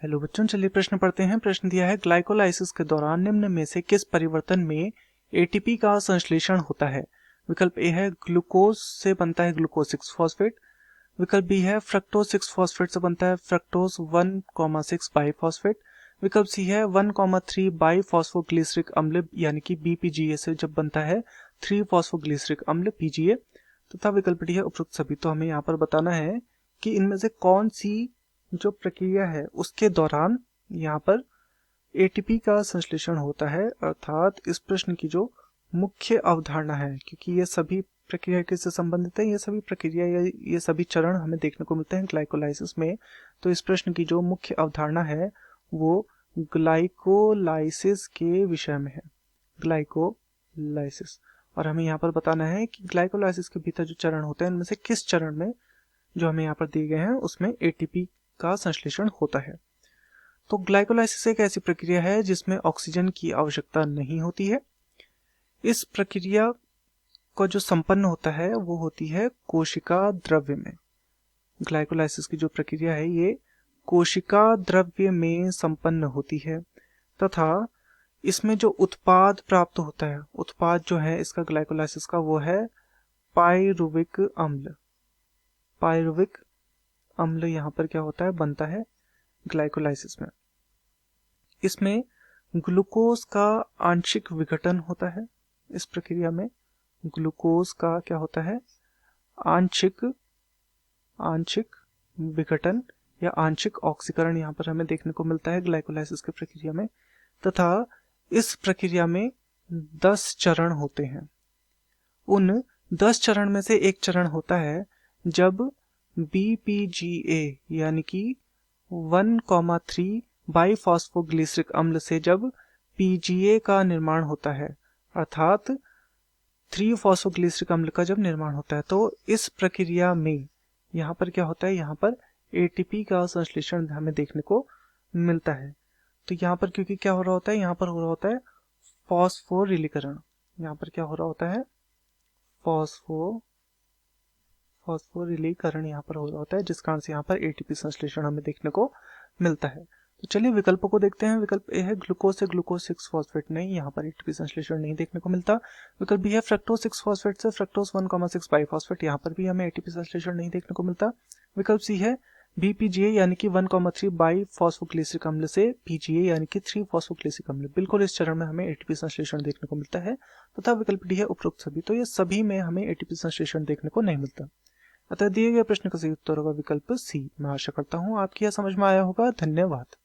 Hello बच्चों, चलिए प्रश्न पढ़ते हैं। प्रश्न दिया है ग्लाइकोलाइसिस के दौरान निम्न में से किस परिवर्तन में एटीपी का संश्लेषण होता है। विकल्प ए है ग्लूकोज से बनता है ग्लूकोज 6 फॉस्फेट। विकल्प बी है फ्रक्टोज 6 फॉस्फेट से बनता है फ्रक्टोज 1,6 बाईफॉस्फेट। विकल्प सी है 1,3 बाईफॉस्फोग्लिसरिक अम्ल यानी कि बीपीजीए से जब बनता है 3 फॉस्फोग्लिसरिक अम्ल पीजीए। तथा विकल्प डी है उपरोक्त सभी। तो हमें यहाँ पर बताना है कि इनमें से कौन सी जो प्रक्रिया है उसके दौरान यहाँ पर एटीपी का संश्लेषण होता है, अर्थात इस प्रश्न की जो मुख्य अवधारणा है, क्योंकि ये सभी प्रक्रिया किससे संबंधित है, ये सभी प्रक्रिया या ये सभी चरण हमें देखने को मिलते हैं ग्लाइकोलाइसिस में। तो इस प्रश्न की जो मुख्य अवधारणा है वो ग्लाइकोलाइसिस के विषय में है, ग्लाइकोलाइसिस। और हमें यहाँ पर बताना है कि ग्लाइकोलाइसिस के भीतर जो चरण होते हैं इनमें से किस चरण में जो हमें यहाँ पर दिए गए हैं उसमें एटीपी का संश्लेषण होता है। तो ग्लाइकोलाइसिस एक ऐसी प्रक्रिया है जिसमें ऑक्सीजन की आवश्यकता नहीं होती है। इस प्रक्रिया को जो संपन्न होता है वो होती है कोशिका द्रव्य में। ग्लाइकोलाइसिस की जो प्रक्रिया है ये कोशिका द्रव्य में संपन्न होती है तथा इसमें जो उत्पाद प्राप्त होता है, उत्पाद जो है इसका ग्लाइकोलाइसिस का वो है पाइरुविक अम्ल। पाइरुविक अम्ल यहाँ पर क्या होता है, बनता है ग्लाइकोलाइसिस में। इसमें ग्लूकोज का आंशिक विघटन होता है। इस प्रक्रिया में ग्लूकोज का क्या होता है, आंशिक विघटन या आंशिक ऑक्सीकरण यहाँ पर हमें देखने को मिलता है ग्लाइकोलाइसिस की प्रक्रिया में। तथा इस प्रक्रिया में 10 चरण होते हैं। उन 10 चरण में से एक चरण होता है जब बीपीजीए यानी कि 1,3 बाईफॉस्फोग्लिसरिक अम्ल से जब पीजीए का निर्माण होता है, अर्थात 3 फॉस्फोग्लिसरिक अम्ल का जब निर्माण होता है। तो इस प्रक्रिया में यहाँ पर क्या होता है, यहाँ पर एटीपी का संश्लेषण हमें देखने को मिलता है। तो यहाँ पर क्योंकि क्या हो रहा होता है, यहाँ पर हो रहा होता है फॉस्फोरिलीकरण। यहाँ पर क्या हो रहा होता है, फॉस्फोरिलीकरण यहाँ पर हो रहा होता है, जिस कारण से यहाँ पर एटीपी संश्लेषण हमें देखने को मिलता है। तो चलिए विकल्पों को देखते हैं। विकल्प ए है ग्लूकोज से ग्लूकोज 6 फॉस्फेट, नहीं, यहाँ पर एटीपी संश्लेषण नहीं देखने को मिलता। विकल्प बी है फ्रक्टोज 6 फॉस्फेट से फ्रक्टोज 1,6 बाईफॉस्फेट, यहाँ पर भी हमें एटीपी संश्लेषण नहीं देखने को मिलता। विकल्प सी है बीपीजीए यानी कि 1,3 बाईफॉस्फोग्लिसरिक अम्ल से पीजीए यानी कि 3 फॉस्फोग्लिसरिक अम्ल, बिल्कुल इस चरण में हमें एटीपी संश्लेषण देखने को मिलता है। तथा विकल्प डी है उपरोक्त सभी। तो ये सभी में हमें एटीपी संश्लेषण देखने को नहीं मिलता। अतः दिए गए प्रश्न का सही उत्तर होगा विकल्प सी। मैं आशा करता हूँ आपकी यह समझ में आया होगा। धन्यवाद।